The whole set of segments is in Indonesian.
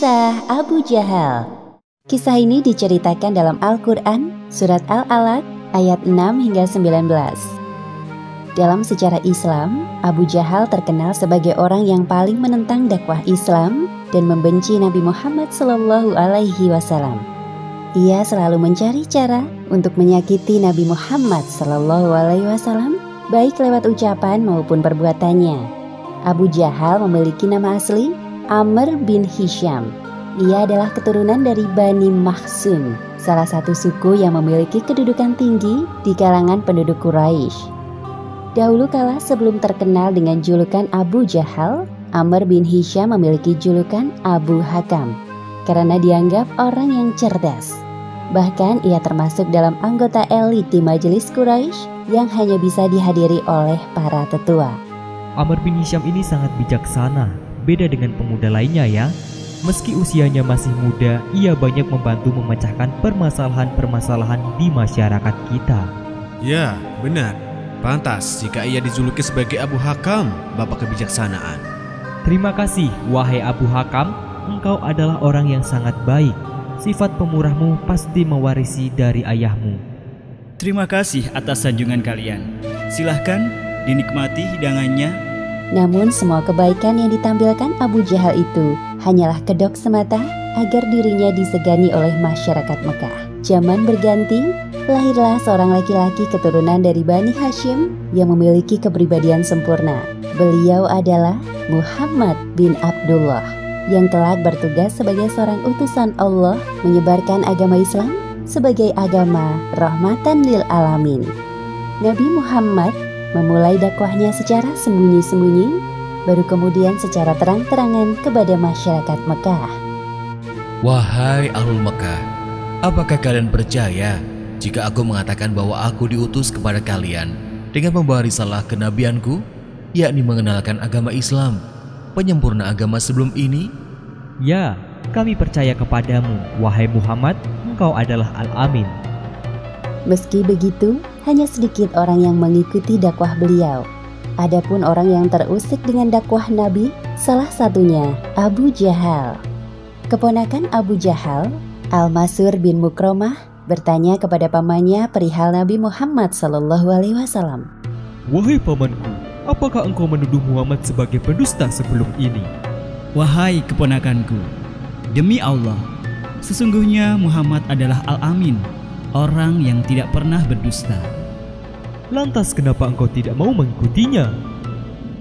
Kisah Abu Jahal. Kisah ini diceritakan dalam Al-Quran, Surat Al-Alaq, ayat 6 hingga 19. Dalam sejarah Islam, Abu Jahal terkenal sebagai orang yang paling menentang dakwah Islam dan membenci Nabi Muhammad SAW. Ia selalu mencari cara untuk menyakiti Nabi Muhammad SAW, baik lewat ucapan maupun perbuatannya. Abu Jahal memiliki nama asli Amr bin Hisham. Ia adalah keturunan dari Bani Makhzum, salah satu suku yang memiliki kedudukan tinggi di kalangan penduduk Quraisy. Dahulu kala sebelum terkenal dengan julukan Abu Jahal, Amr bin Hisham memiliki julukan Abu Hakam karena dianggap orang yang cerdas. Bahkan ia termasuk dalam anggota elit di majelis Quraisy yang hanya bisa dihadiri oleh para tetua. Amr bin Hisham ini sangat bijaksana, beda dengan pemuda lainnya ya. Meski usianya masih muda, ia banyak membantu memecahkan permasalahan-permasalahan di masyarakat kita. Ya, benar. Pantas jika ia dijuluki sebagai Abu Hakam, bapak kebijaksanaan. Terima kasih, wahai Abu Hakam. Engkau adalah orang yang sangat baik. Sifat pemurahmu pasti mewarisi dari ayahmu. Terima kasih atas sanjungan kalian. Silahkan dinikmati hidangannya. Namun semua kebaikan yang ditampilkan Abu Jahal itu hanyalah kedok semata agar dirinya disegani oleh masyarakat Mekah. Zaman berganti, lahirlah seorang laki-laki keturunan dari Bani Hashim yang memiliki kepribadian sempurna. Beliau adalah Muhammad bin Abdullah yang kelak bertugas sebagai seorang utusan Allah menyebarkan agama Islam sebagai agama rahmatan lil alamin. Nabi Muhammad memulai dakwahnya secara sembunyi-sembunyi, baru kemudian secara terang-terangan kepada masyarakat Mekah. Wahai Ahlul Mekah, apakah kalian percaya jika aku mengatakan bahwa aku diutus kepada kalian dengan membawa risalah kenabianku, yakni mengenalkan agama Islam, penyempurna agama sebelum ini? Ya, kami percaya kepadamu, wahai Muhammad, engkau adalah Al-Amin. Meski begitu, hanya sedikit orang yang mengikuti dakwah beliau. Adapun orang yang terusik dengan dakwah Nabi, salah satunya Abu Jahal. Keponakan Abu Jahal, Al-Masur bin Mukromah, bertanya kepada pamannya perihal Nabi Muhammad SAW. Wahai pamanku, apakah engkau menuduh Muhammad sebagai pendusta sebelum ini? Wahai keponakanku, demi Allah, sesungguhnya Muhammad adalah Al-Amin, orang yang tidak pernah berdusta. Lantas kenapa engkau tidak mau mengikutinya?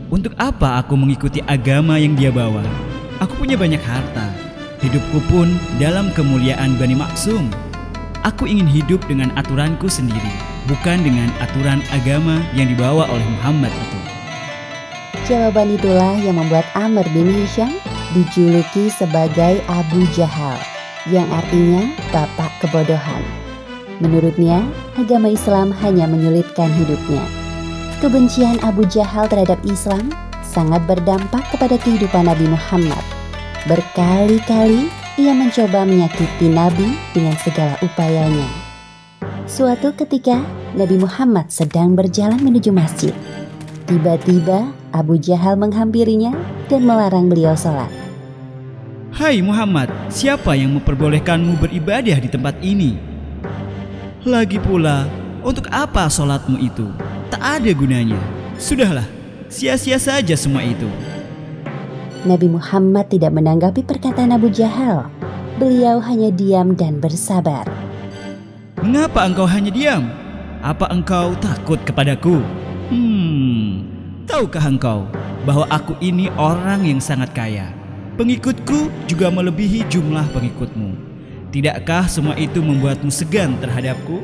Untuk apa aku mengikuti agama yang dia bawa? Aku punya banyak harta. Hidupku pun dalam kemuliaan Bani Makhzum. Aku ingin hidup dengan aturanku sendiri, bukan dengan aturan agama yang dibawa oleh Muhammad itu. Jawaban itulah yang membuat Amr bin Hisham dijuluki sebagai Abu Jahal, yang artinya bapak kebodohan. Menurutnya, agama Islam hanya menyulitkan hidupnya. Kebencian Abu Jahal terhadap Islam sangat berdampak kepada kehidupan Nabi Muhammad. Berkali-kali ia mencoba menyakiti Nabi dengan segala upayanya. Suatu ketika, Nabi Muhammad sedang berjalan menuju masjid. Tiba-tiba, Abu Jahal menghampirinya dan melarang beliau sholat. Hai Muhammad, siapa yang memperbolehkanmu beribadah di tempat ini? Lagi pula, untuk apa sholatmu itu? Tak ada gunanya. Sudahlah, sia-sia saja semua itu. Nabi Muhammad tidak menanggapi perkataan Abu Jahal. Beliau hanya diam dan bersabar. Mengapa engkau hanya diam? Apa engkau takut kepadaku? Tahukah engkau bahwa aku ini orang yang sangat kaya? Pengikutku juga melebihi jumlah pengikutmu. Tidakkah semua itu membuatmu segan terhadapku?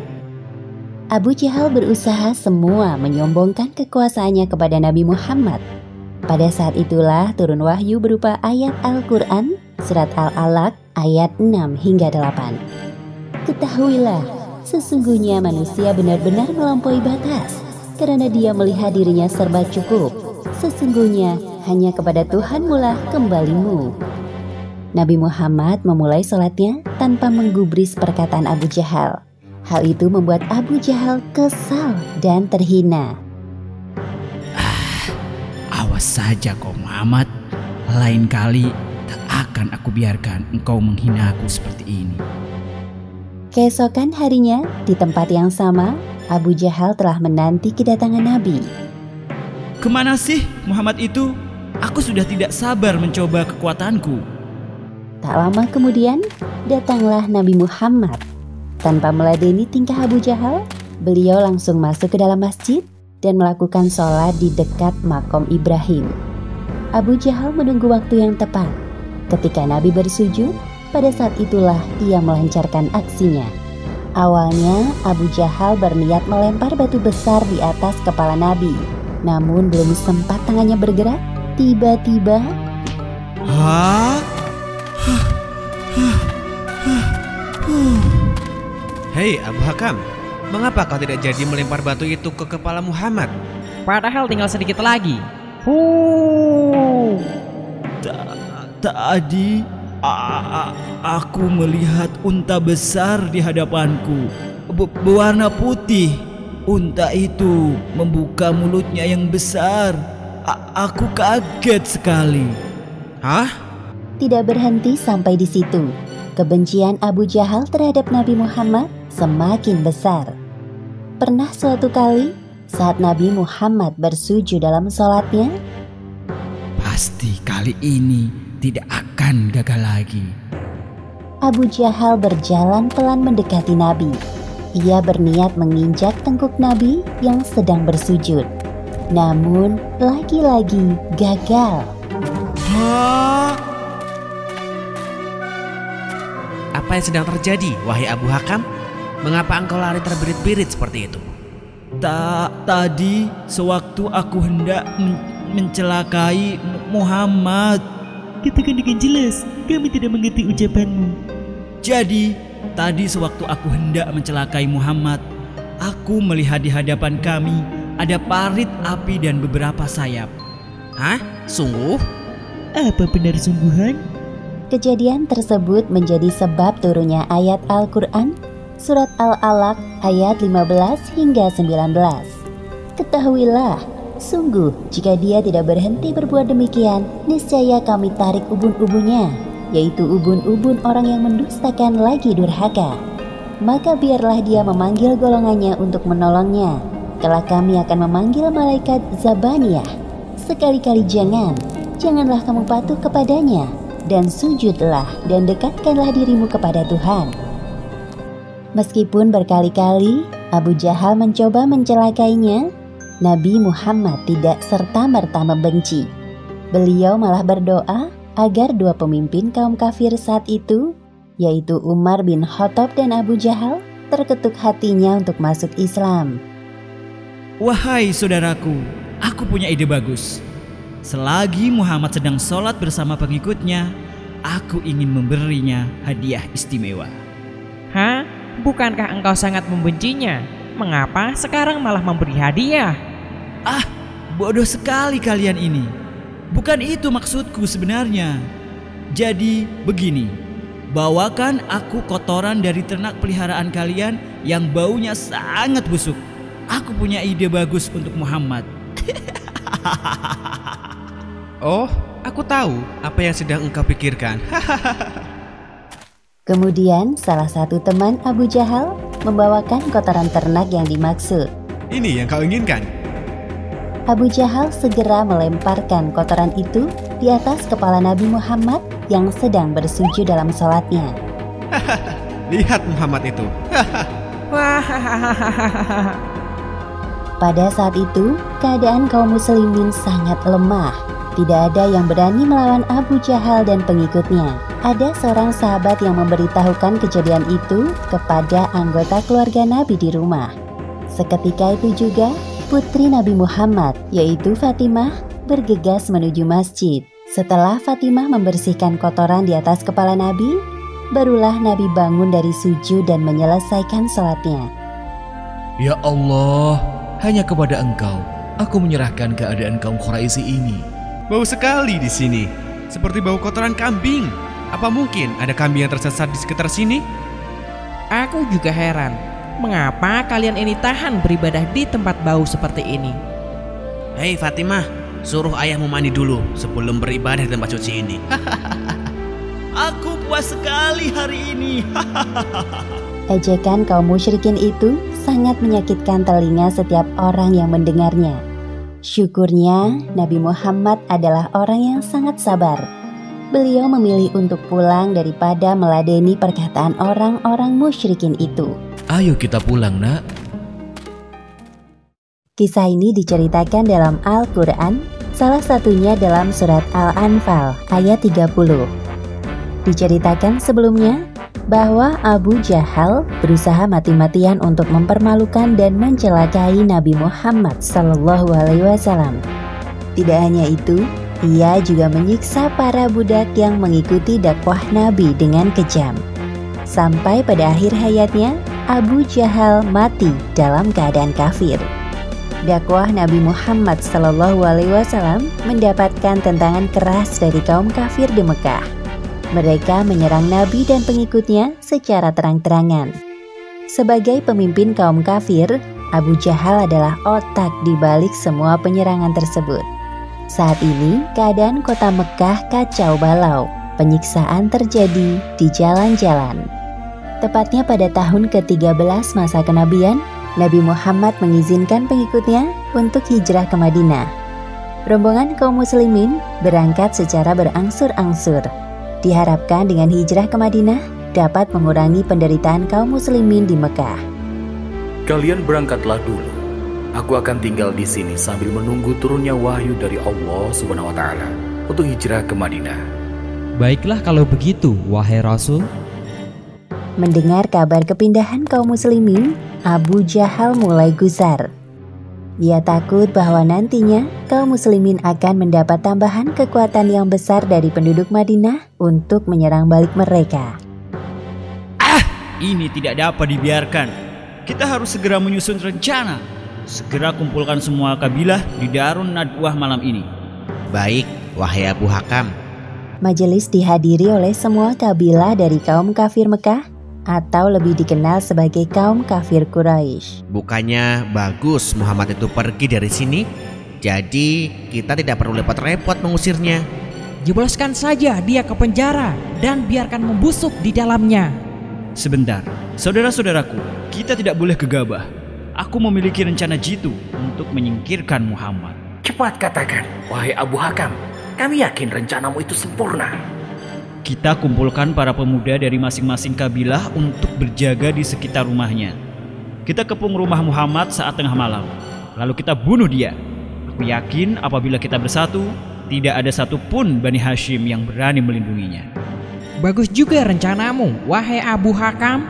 Abu Jahal berusaha semua menyombongkan kekuasaannya kepada Nabi Muhammad. Pada saat itulah turun wahyu berupa ayat Al-Quran, Surat Al-Alaq, ayat 6 hingga 8. Ketahuilah, sesungguhnya manusia benar-benar melampaui batas, karena dia melihat dirinya serba cukup. Sesungguhnya hanya kepada Tuhanmu lah kembalimu. Nabi Muhammad memulai sholatnya tanpa menggubris perkataan Abu Jahal. Hal itu membuat Abu Jahal kesal dan terhina. Awas saja kau Muhammad, lain kali Tak akan aku biarkan engkau menghina aku seperti ini. Keesokan harinya, di tempat yang sama, Abu Jahal telah menanti kedatangan Nabi. Kemana sih Muhammad itu? Aku sudah tidak sabar mencoba kekuatanku. Tak lama kemudian, datanglah Nabi Muhammad. Tanpa meladeni tingkah Abu Jahal, beliau langsung masuk ke dalam masjid dan melakukan sholat di dekat makom Ibrahim. Abu Jahal menunggu waktu yang tepat. Ketika Nabi bersujud, pada saat itulah ia melancarkan aksinya. Awalnya Abu Jahal berniat melempar batu besar di atas kepala Nabi. Namun belum sempat tangannya bergerak, tiba-tiba Hei Abu Hakam, mengapa kau tidak jadi melempar batu itu ke kepala Muhammad? Padahal tinggal sedikit lagi. Tadi aku melihat unta besar di hadapanku, berwarna putih. Unta itu membuka mulutnya yang besar. Aku kaget sekali. Hah? tidak berhenti sampai di situ. Kebencian Abu Jahal terhadap Nabi Muhammad semakin besar. Pernah suatu kali saat Nabi Muhammad bersujud dalam sholatnya, pasti kali ini tidak akan gagal lagi. Abu Jahal berjalan pelan mendekati Nabi. Ia berniat menginjak tengkuk Nabi yang sedang bersujud. Namun lagi-lagi gagal. Apa yang sedang terjadi, wahai Abu Hakam? Mengapa engkau lari terbirit-birit seperti itu? Tadi sewaktu aku hendak mencelakai Muhammad. Katakan dengan jelas, kami tidak mengerti ucapanmu. Jadi, tadi sewaktu aku hendak mencelakai Muhammad, aku melihat di hadapan kami ada parit api dan beberapa sayap. Hah? Sungguh? Apa benar sungguhan? Kejadian tersebut menjadi sebab turunnya ayat Al-Quran Surat Al-Alaq ayat 15 hingga 19. Ketahuilah, sungguh jika dia tidak berhenti berbuat demikian, niscaya kami tarik ubun-ubunnya, yaitu ubun-ubun orang yang mendustakan lagi durhaka. Maka biarlah dia memanggil golongannya untuk menolongnya. Kelak kami akan memanggil malaikat Zabaniyah. Sekali-kali janganlah kamu patuh kepadanya, dan sujudlah dan dekatkanlah dirimu kepada Tuhan. Meskipun berkali-kali Abu Jahal mencoba mencelakainya, Nabi Muhammad tidak serta-merta membenci. Beliau malah berdoa agar dua pemimpin kaum kafir saat itu, yaitu Umar bin Khattab dan Abu Jahal, terketuk hatinya untuk masuk Islam. Wahai saudaraku, aku punya ide bagus. Selagi Muhammad sedang sholat bersama pengikutnya, aku ingin memberinya hadiah istimewa. Hah? Bukankah engkau sangat membencinya? Mengapa sekarang malah memberi hadiah? Bodoh sekali kalian ini. Bukan itu maksudku sebenarnya. Jadi begini, bawakan aku kotoran dari ternak peliharaan kalian yang baunya sangat busuk. Aku punya ide bagus untuk Muhammad. Oh, aku tahu apa yang sedang engkau pikirkan. Kemudian salah satu teman Abu Jahal membawakan kotoran ternak yang dimaksud. Ini yang kau inginkan? Abu Jahal segera melemparkan kotoran itu di atas kepala Nabi Muhammad yang sedang bersujud dalam sholatnya. Lihat Muhammad itu. Pada saat itu, keadaan kaum muslimin sangat lemah. Tidak ada yang berani melawan Abu Jahal dan pengikutnya. Ada seorang sahabat yang memberitahukan kejadian itu kepada anggota keluarga Nabi di rumah. Seketika itu juga, putri Nabi Muhammad, yaitu Fatimah, bergegas menuju masjid. Setelah Fatimah membersihkan kotoran di atas kepala Nabi, barulah Nabi bangun dari sujud dan menyelesaikan sholatnya. Ya Allah, hanya kepada Engkau aku menyerahkan keadaan kaum Quraisy ini. Bau sekali di sini, seperti bau kotoran kambing. Apa mungkin ada kambing yang tersesat di sekitar sini? Aku juga heran, mengapa kalian ini tahan beribadah di tempat bau seperti ini? Hei Fatimah, suruh ayahmu mandi dulu sebelum beribadah di tempat suci ini. Aku puas sekali hari ini. Ejekan kaum musyrikin itu sangat menyakitkan telinga setiap orang yang mendengarnya. Syukurnya, Nabi Muhammad adalah orang yang sangat sabar. Beliau memilih untuk pulang daripada meladeni perkataan orang-orang musyrikin itu. Ayo kita pulang, Nak. Kisah ini diceritakan dalam Al-Quran, salah satunya dalam surat Al-Anfal ayat 30. Diceritakan sebelumnya bahwa Abu Jahal berusaha mati-matian untuk mempermalukan dan mencelakai Nabi Muhammad SAW. Tidak hanya itu, ia juga menyiksa para budak yang mengikuti dakwah Nabi dengan kejam. Sampai pada akhir hayatnya, Abu Jahal mati dalam keadaan kafir. Dakwah Nabi Muhammad SAW mendapatkan tentangan keras dari kaum kafir di Mekah. Mereka menyerang Nabi dan pengikutnya secara terang-terangan. Sebagai pemimpin kaum kafir, Abu Jahal adalah otak di balik semua penyerangan tersebut. Saat ini, keadaan kota Mekah kacau balau. Penyiksaan terjadi di jalan-jalan. Tepatnya pada tahun ke-13 masa kenabian, Nabi Muhammad mengizinkan pengikutnya untuk hijrah ke Madinah. Rombongan kaum muslimin berangkat secara berangsur-angsur. Diharapkan dengan hijrah ke Madinah dapat mengurangi penderitaan kaum muslimin di Mekah. Kalian berangkatlah dulu. Aku akan tinggal di sini sambil menunggu turunnya wahyu dari Allah Subhanahu wa taala untuk hijrah ke Madinah. Baiklah kalau begitu, wahai Rasul. Mendengar kabar kepindahan kaum muslimin, Abu Jahal mulai gusar. Ia takut bahwa nantinya kaum muslimin akan mendapat tambahan kekuatan yang besar dari penduduk Madinah untuk menyerang balik mereka. Ini tidak dapat dibiarkan. Kita harus segera menyusun rencana. Segera kumpulkan semua kabilah di Darun Nadwah malam ini. Baik, wahai Abu Hakam. Majelis dihadiri oleh semua kabilah dari kaum kafir Mekah atau lebih dikenal sebagai kaum kafir Quraisy. Bukannya bagus Muhammad itu pergi dari sini? Jadi kita tidak perlu repot-repot mengusirnya. Jebloskan saja dia ke penjara dan biarkan membusuk di dalamnya. Sebentar, saudara-saudaraku, kita tidak boleh gegabah. Aku memiliki rencana jitu untuk menyingkirkan Muhammad. Cepat katakan, wahai Abu Hakam. Kami yakin rencanamu itu sempurna. Kita kumpulkan para pemuda dari masing-masing kabilah untuk berjaga di sekitar rumahnya. Kita kepung rumah Muhammad saat tengah malam. Lalu kita bunuh dia. Aku yakin apabila kita bersatu, tidak ada satupun Bani Hashim yang berani melindunginya. Bagus juga rencanamu, wahai Abu Hakam.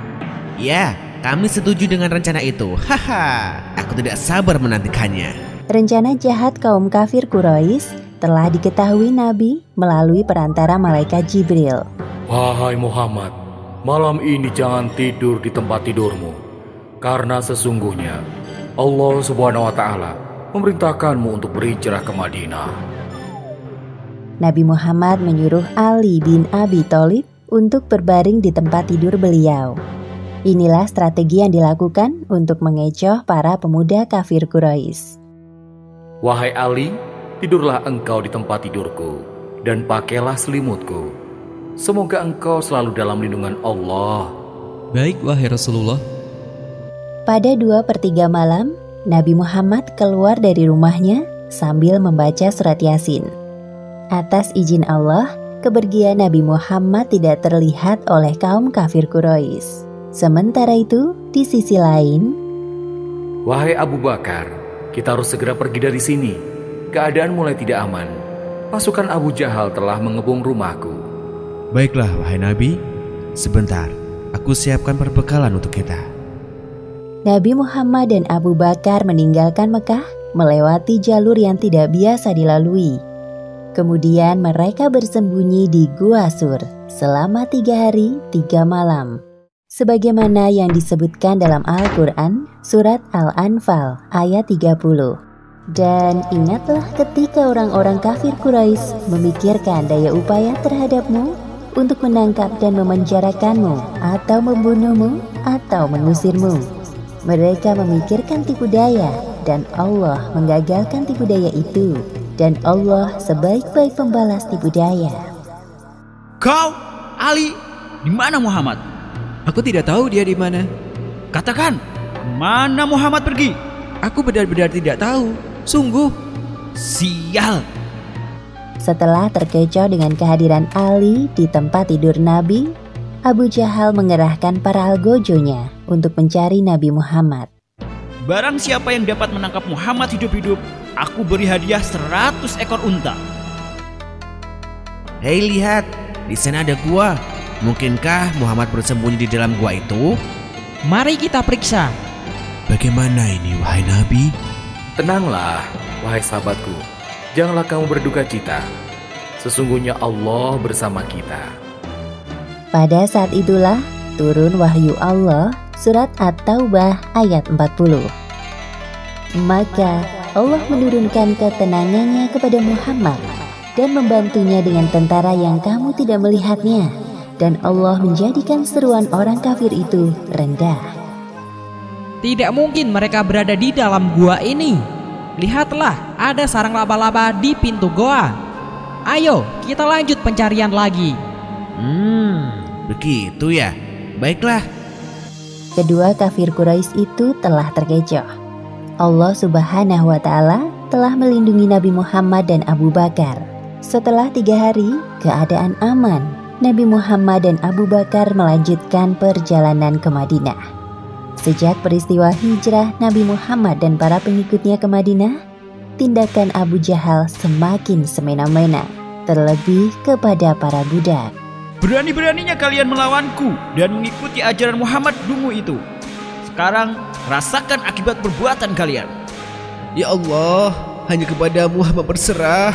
Ya, kami setuju dengan rencana itu. Haha, aku tidak sabar menantikannya. Rencana jahat kaum kafir Quraisy telah diketahui Nabi melalui perantara malaikat Jibril. Wahai Muhammad, malam ini jangan tidur di tempat tidurmu, karena sesungguhnya Allah Subhanahu wa taala memerintahkanmu untuk berhijrah ke Madinah. Nabi Muhammad menyuruh Ali bin Abi Thalib untuk berbaring di tempat tidur beliau. Inilah strategi yang dilakukan untuk mengecoh para pemuda kafir Quraisy. Wahai Ali, tidurlah engkau di tempat tidurku dan pakailah selimutku. Semoga engkau selalu dalam lindungan Allah. Baik, wahai Rasulullah. Pada 2/3 malam, Nabi Muhammad keluar dari rumahnya sambil membaca surat Yasin. Atas izin Allah, kepergian Nabi Muhammad tidak terlihat oleh kaum kafir Quraisy. Sementara itu, di sisi lain, wahai Abu Bakar, kita harus segera pergi dari sini. Keadaan mulai tidak aman. Pasukan Abu Jahal telah mengebom rumahku. Baiklah, wahai Nabi. Sebentar, aku siapkan perbekalan untuk kita. Nabi Muhammad dan Abu Bakar meninggalkan Mekah melewati jalur yang tidak biasa dilalui. Kemudian mereka bersembunyi di Gua Sur selama 3 hari 3 malam. Sebagaimana yang disebutkan dalam Al-Quran, surat Al-Anfal ayat 30. Dan ingatlah ketika orang-orang kafir Quraisy memikirkan daya upaya terhadapmu untuk menangkap dan memenjarakanmu atau membunuhmu atau mengusirmu. Mereka memikirkan tipu daya dan Allah menggagalkan tipu daya itu. Dan Allah sebaik-baik pembalas tipu daya. Kau? Ali, di mana Muhammad? Aku tidak tahu dia di mana. Katakan, mana Muhammad pergi? Aku benar-benar tidak tahu. Sungguh. Sial. Setelah terkecoh dengan kehadiran Ali di tempat tidur Nabi, Abu Jahal mengerahkan para algojonya untuk mencari Nabi Muhammad. Barang siapa yang dapat menangkap Muhammad hidup-hidup, aku beri hadiah 100 ekor unta. Hei, lihat, di sana ada gua. Mungkinkah Muhammad bersembunyi di dalam gua itu? Mari kita periksa. Bagaimana ini, wahai Nabi? Tenanglah, wahai sahabatku. Janganlah kamu berduka cita. Sesungguhnya Allah bersama kita. Pada saat itulah turun wahyu Allah surat At-Taubah ayat 40. Maka Allah menurunkan ketenangannya kepada Muhammad dan membantunya dengan tentara yang kamu tidak melihatnya, dan Allah menjadikan seruan orang kafir itu rendah. Tidak mungkin mereka berada di dalam gua ini. Lihatlah, ada sarang laba-laba di pintu goa. Ayo, kita lanjut pencarian lagi. Begitu ya. Baiklah. Kedua kafir Quraisy itu telah terkecoh. Allah Subhanahu wa Ta'ala telah melindungi Nabi Muhammad dan Abu Bakar. Setelah 3 hari, keadaan aman. Nabi Muhammad dan Abu Bakar melanjutkan perjalanan ke Madinah. Sejak peristiwa hijrah Nabi Muhammad dan para pengikutnya ke Madinah, tindakan Abu Jahal semakin semena-mena, terlebih kepada para budak. Berani-beraninya kalian melawanku dan mengikuti ajaran Muhammad dungu itu. Sekarang rasakan akibat perbuatan kalian. Ya Allah, hanya kepadamu hamba berserah.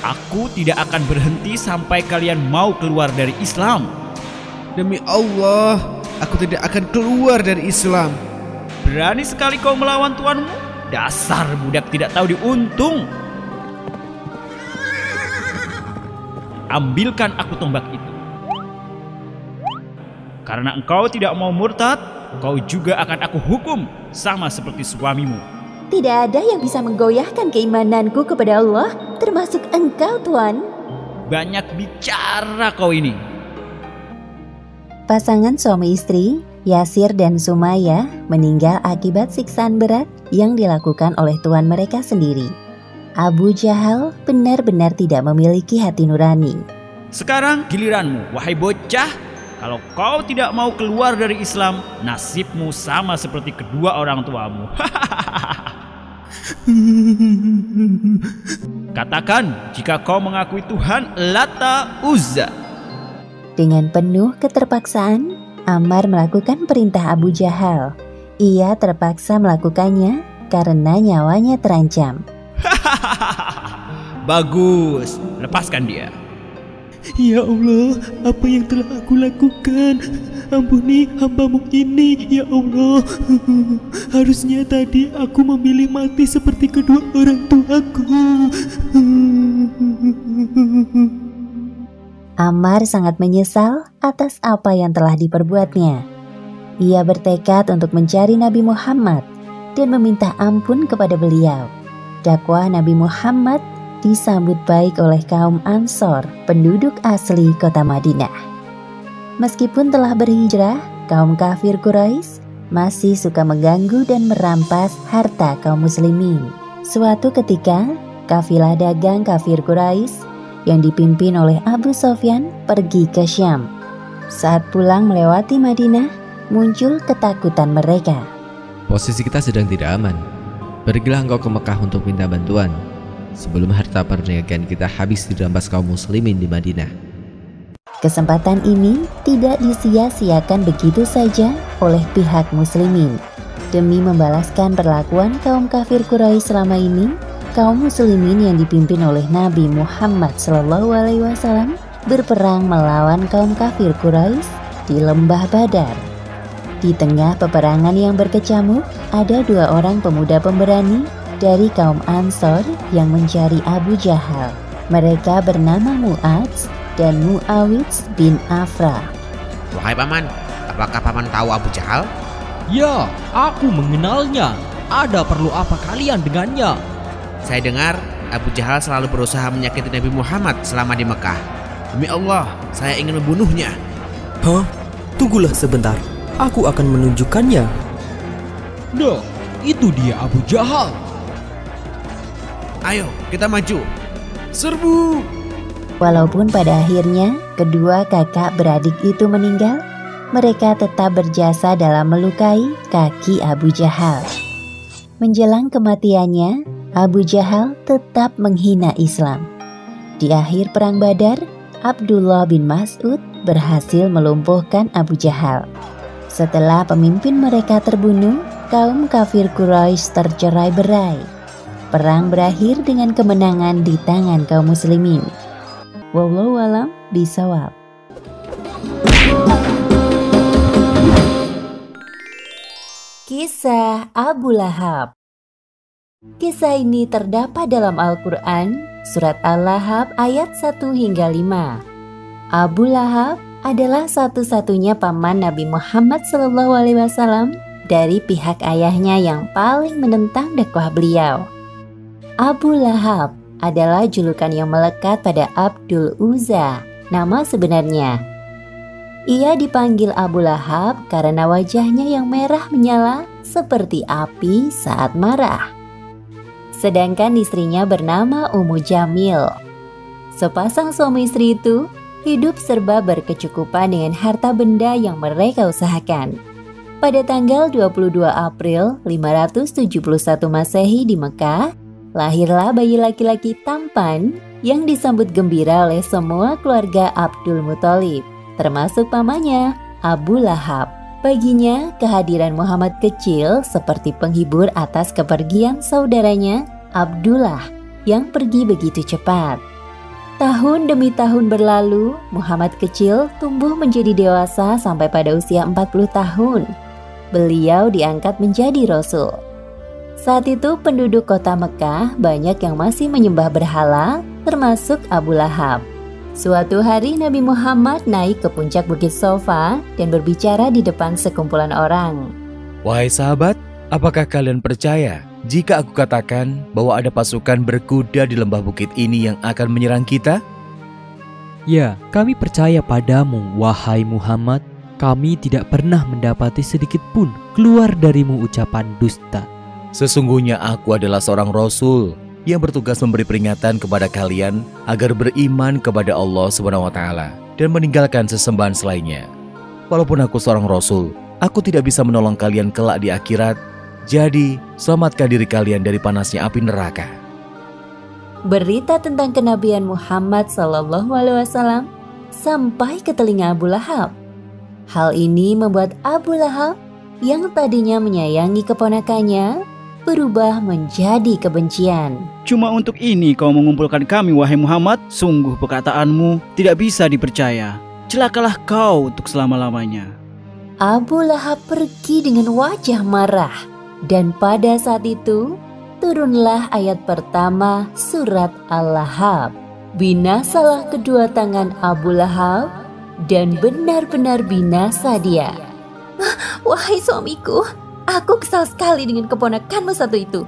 Aku tidak akan berhenti sampai kalian mau keluar dari Islam. Demi Allah, aku tidak akan keluar dari Islam. Berani sekali kau melawan tuanmu? Dasar budak tidak tahu diuntung. Ambilkan aku tombak itu. Karena engkau tidak mau murtad, kau juga akan aku hukum sama seperti suamimu. Tidak ada yang bisa menggoyahkan keimananku kepada Allah, termasuk engkau, Tuan. Banyak bicara kau ini. Pasangan suami istri, Yasir dan Sumaya, meninggal akibat siksaan berat yang dilakukan oleh tuan mereka sendiri. Abu Jahal benar-benar tidak memiliki hati nurani. Sekarang giliranmu, wahai bocah. Kalau kau tidak mau keluar dari Islam, nasibmu sama seperti kedua orang tuamu. Katakan jika kau mengakui Tuhan Lata Uzza. Dengan penuh keterpaksaan, Ammar melakukan perintah Abu Jahal. Ia terpaksa melakukannya karena nyawanya terancam. Bagus, lepaskan dia. Ya Allah, apa yang telah aku lakukan? Ampuni hamba-Mu ini, ya Allah. Harusnya tadi aku memilih mati seperti kedua orang tuaku. Ammar sangat menyesal atas apa yang telah diperbuatnya. Ia bertekad untuk mencari Nabi Muhammad dan meminta ampun kepada beliau. Dakwah Nabi Muhammad disambut baik oleh kaum Ansor, penduduk asli kota Madinah. Meskipun telah berhijrah, kaum kafir Quraisy masih suka mengganggu dan merampas harta kaum muslimin. Suatu ketika, kafilah dagang kafir Quraisy yang dipimpin oleh Abu Sofyan pergi ke Syam. Saat pulang melewati Madinah, muncul ketakutan mereka. Posisi kita sedang tidak aman. Pergilah engkau ke Mekah untuk minta bantuan sebelum harta perniagaan kita habis dirampas kaum muslimin di Madinah. Kesempatan ini tidak disia-siakan begitu saja oleh pihak muslimin. Demi membalaskan perlakuan kaum kafir Quraisy selama ini, kaum muslimin yang dipimpin oleh Nabi Muhammad SAW berperang melawan kaum kafir Quraisy di lembah Badar. Di tengah peperangan yang berkecamuk, ada 2 orang pemuda pemberani dari kaum Ansor yang mencari Abu Jahal. Mereka bernama Mu'adz dan Mu'awidz bin Afra. Wahai paman, apakah paman tahu Abu Jahal? Ya, aku mengenalnya. Ada perlu apa kalian dengannya? Saya dengar Abu Jahal selalu berusaha menyakiti Nabi Muhammad selama di Mekah. Demi Allah, saya ingin membunuhnya. Hah? Tunggulah sebentar. Aku akan menunjukkannya. Nah, itu dia Abu Jahal. Ayo, kita maju. Serbu! Walaupun pada akhirnya kedua kakak beradik itu meninggal, mereka tetap berjasa dalam melukai kaki Abu Jahal. Menjelang kematiannya, Abu Jahal tetap menghina Islam. Di akhir perang Badar, Abdullah bin Mas'ud berhasil melumpuhkan Abu Jahal. Setelah pemimpin mereka terbunuh, kaum kafir Quraisy tercerai-berai. Perang berakhir dengan kemenangan di tangan kaum muslimin. Wallahu a'lam bishawab. Kisah Abu Lahab. Kisah ini terdapat dalam Al-Quran, surat Al-Lahab ayat 1 hingga 5. Abu Lahab adalah satu-satunya paman Nabi Muhammad SAW dari pihak ayahnya yang paling menentang dakwah beliau. Abu Lahab adalah julukan yang melekat pada Abdul Uzza, nama sebenarnya. Ia dipanggil Abu Lahab karena wajahnya yang merah menyala seperti api saat marah. Sedangkan istrinya bernama Ummu Jamil. Sepasang suami istri itu hidup serba berkecukupan dengan harta benda yang mereka usahakan. Pada tanggal 22 April 571 Masehi di Mekah, lahirlah bayi laki-laki tampan yang disambut gembira oleh semua keluarga Abdul Muthalib, termasuk pamannya Abu Lahab. Baginya, kehadiran Muhammad kecil seperti penghibur atas kepergian saudaranya Abdullah yang pergi begitu cepat. Tahun demi tahun berlalu, Muhammad kecil tumbuh menjadi dewasa sampai pada usia 40 tahun. Beliau diangkat menjadi Rasul. Saat itu penduduk kota Mekah banyak yang masih menyembah berhala, termasuk Abu Lahab. Suatu hari Nabi Muhammad naik ke puncak Bukit Sofa dan berbicara di depan sekumpulan orang. Wahai sahabat, apakah kalian percaya jika aku katakan bahwa ada pasukan berkuda di lembah bukit ini yang akan menyerang kita? Ya, kami percaya padamu, wahai Muhammad. Kami tidak pernah mendapati sedikit pun keluar darimu ucapan dusta. Sesungguhnya aku adalah seorang Rasul yang bertugas memberi peringatan kepada kalian agar beriman kepada Allah SWT dan meninggalkan sesembahan selainnya. Walaupun aku seorang Rasul, aku tidak bisa menolong kalian kelak di akhirat. Jadi, selamatkan diri kalian dari panasnya api neraka. Berita tentang kenabian Muhammad SAW sampai ke telinga Abu Lahab. Hal ini membuat Abu Lahab yang tadinya menyayangi keponakannya berubah menjadi kebencian. Cuma untuk ini kau mengumpulkan kami, wahai Muhammad? Sungguh perkataanmu tidak bisa dipercaya. Celakalah kau untuk selama-lamanya. Abu Lahab pergi dengan wajah marah. Dan pada saat itu, turunlah ayat pertama surat Al-Lahab. Binasalah kedua tangan Abu Lahab, dan benar-benar binasa dia. Wahai suamiku, aku kesal sekali dengan keponakanmu satu itu.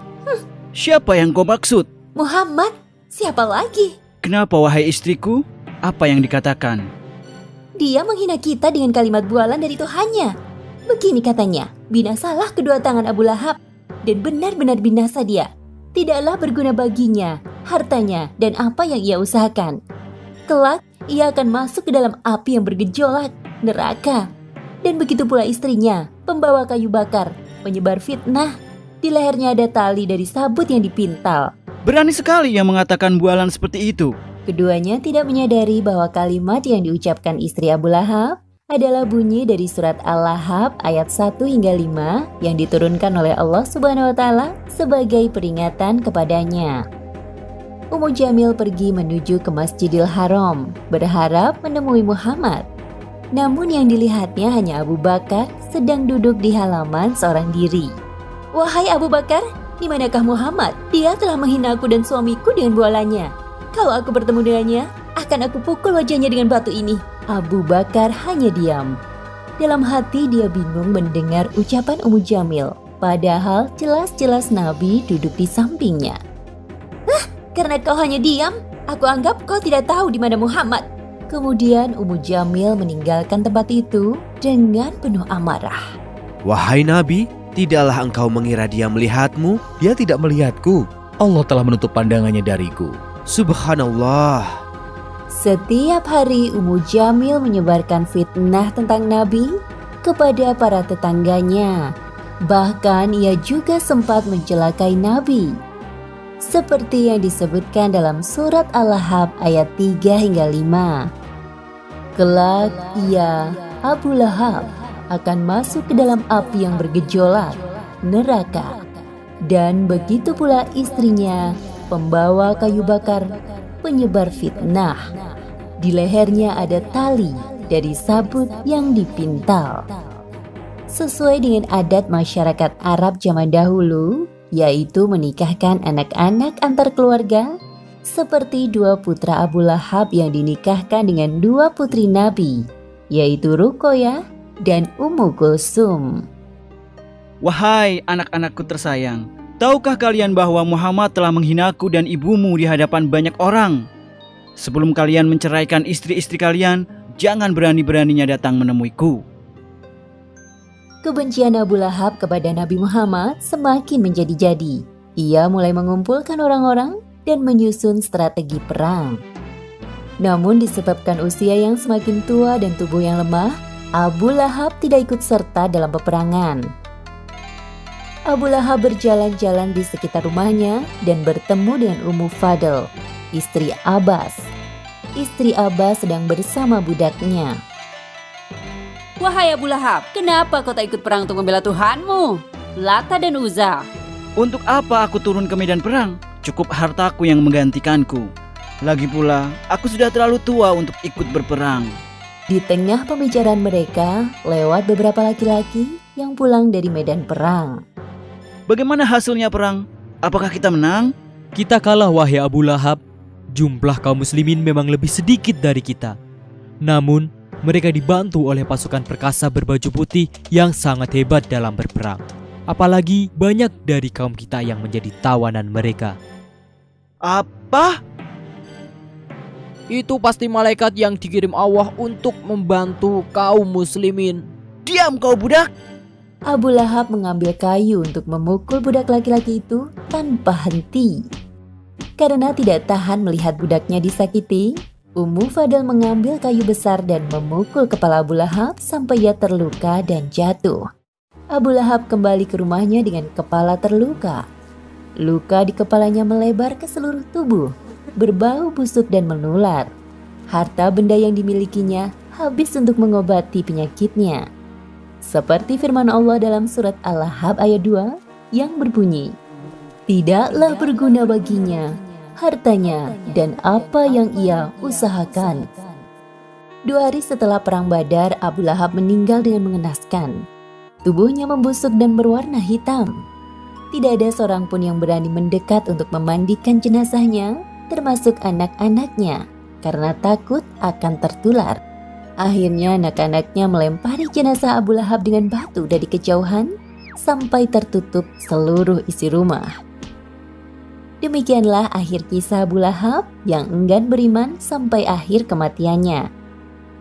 Siapa yang kau maksud? Muhammad, siapa lagi? Kenapa wahai istriku? Apa yang dikatakan? Dia menghina kita dengan kalimat bualan dari Tuhannya. Begini katanya, binasalah kedua tangan Abu Lahab, dan benar-benar binasa dia. Tidaklah berguna baginya, hartanya, dan apa yang ia usahakan. Kelak, ia akan masuk ke dalam api yang bergejolak, neraka. Dan begitu pula istrinya, pembawa kayu bakar, penyebar fitnah. Di lehernya ada tali dari sabut yang dipintal. Berani sekali yang mengatakan bualan seperti itu. Keduanya tidak menyadari bahwa kalimat yang diucapkan istri Abu Lahab adalah bunyi dari surat Al-Lahab ayat 1 hingga 5 yang diturunkan oleh Allah SWT sebagai peringatan kepadanya. Ummu Jamil pergi menuju ke Masjidil Haram, berharap menemui Muhammad. Namun yang dilihatnya hanya Abu Bakar sedang duduk di halaman seorang diri. Wahai Abu Bakar, di manakah Muhammad? Dia telah menghina aku dan suamiku dengan bualannya. Kalau aku bertemu dengannya, akan aku pukul wajahnya dengan batu ini. Abu Bakar hanya diam. Dalam hati dia bingung mendengar ucapan Ummu Jamil, padahal jelas-jelas Nabi duduk di sampingnya. Karena kau hanya diam, aku anggap kau tidak tahu di mana Muhammad. Kemudian Ummu Jamil meninggalkan tempat itu dengan penuh amarah. Wahai Nabi, tidaklah engkau mengira dia melihatmu? Dia tidak melihatku. Allah telah menutup pandangannya dariku. Subhanallah. Setiap hari Ummu Jamil menyebarkan fitnah tentang Nabi kepada para tetangganya. Bahkan ia juga sempat mencelakai Nabi. Seperti yang disebutkan dalam surat Al-Lahab ayat 3 hingga 5. Kelak ia, Abu Lahab, akan masuk ke dalam api yang bergejolak, neraka. Dan begitu pula istrinya, pembawa kayu bakar, penyebar fitnah. Di lehernya ada tali dari sabut yang dipintal. Sesuai dengan adat masyarakat Arab zaman dahulu, yaitu menikahkan anak-anak antar keluarga, seperti dua putra Abu Lahab yang dinikahkan dengan dua putri Nabi, yaitu Ruqayyah dan Ummu Kulsum. Wahai anak-anakku tersayang, tahukah kalian bahwa Muhammad telah menghinaku dan ibumu di hadapan banyak orang? Sebelum kalian menceraikan istri-istri kalian, jangan berani-beraninya datang menemuiku. Kebencian Abu Lahab kepada Nabi Muhammad semakin menjadi-jadi. Ia mulai mengumpulkan orang-orang dan menyusun strategi perang. Namun disebabkan usia yang semakin tua dan tubuh yang lemah, Abu Lahab tidak ikut serta dalam peperangan. Abu Lahab berjalan-jalan di sekitar rumahnya dan bertemu dengan Ummu Fadl, istri Abbas. Istri Abbas sedang bersama budaknya. Wahai Abu Lahab, kenapa kau tak ikut perang untuk membela Tuhanmu, Lata dan Uzza? Untuk apa aku turun ke medan perang? Cukup hartaku yang menggantikanku. Lagi pula, aku sudah terlalu tua untuk ikut berperang. Di tengah pembicaraan mereka, lewat beberapa laki-laki yang pulang dari medan perang. Bagaimana hasilnya perang? Apakah kita menang? Kita kalah, wahai Abu Lahab. Jumlah kaum muslimin memang lebih sedikit dari kita. Namun, mereka dibantu oleh pasukan perkasa berbaju putih yang sangat hebat dalam berperang. Apalagi banyak dari kaum kita yang menjadi tawanan mereka. Apa? Itu pasti malaikat yang dikirim Allah untuk membantu kaum muslimin. Diam kau budak! Abu Lahab mengambil kayu untuk memukul budak laki-laki itu tanpa henti. Karena tidak tahan melihat budaknya disakiti, Ummu Fadl mengambil kayu besar dan memukul kepala Abu Lahab sampai ia terluka dan jatuh. Abu Lahab kembali ke rumahnya dengan kepala terluka. Luka di kepalanya melebar ke seluruh tubuh, berbau busuk dan menular. Harta benda yang dimilikinya habis untuk mengobati penyakitnya. Seperti firman Allah dalam surat Al-Lahab ayat 2 yang berbunyi, "Tidaklah berguna baginya hartanya dan apa yang ia usahakan." 2 hari setelah perang Badar, Abu Lahab meninggal dengan mengenaskan. Tubuhnya membusuk dan berwarna hitam. Tidak ada seorang pun yang berani mendekat untuk memandikan jenazahnya, termasuk anak-anaknya, karena takut akan tertular. Akhirnya anak-anaknya melempari jenazah Abu Lahab dengan batu dari kejauhan sampai tertutup seluruh isi rumah. Demikianlah akhir kisah Abu Lahab yang enggan beriman sampai akhir kematiannya.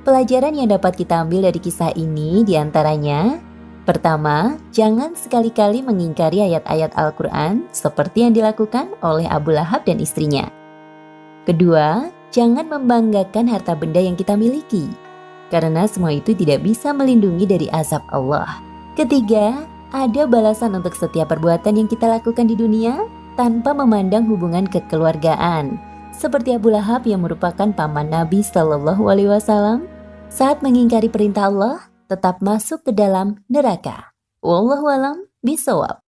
Pelajaran yang dapat kita ambil dari kisah ini diantaranya: pertama, jangan sekali-kali mengingkari ayat-ayat Al-Quran seperti yang dilakukan oleh Abu Lahab dan istrinya. Kedua, jangan membanggakan harta benda yang kita miliki, karena semua itu tidak bisa melindungi dari azab Allah. Ketiga, ada balasan untuk setiap perbuatan yang kita lakukan di dunia tanpa memandang hubungan kekeluargaan, seperti Abu Lahab yang merupakan paman Nabi Shallallahu Alaihi Wasallam saat mengingkari perintah Allah tetap masuk ke dalam neraka. Wallahu a'lam bishawab.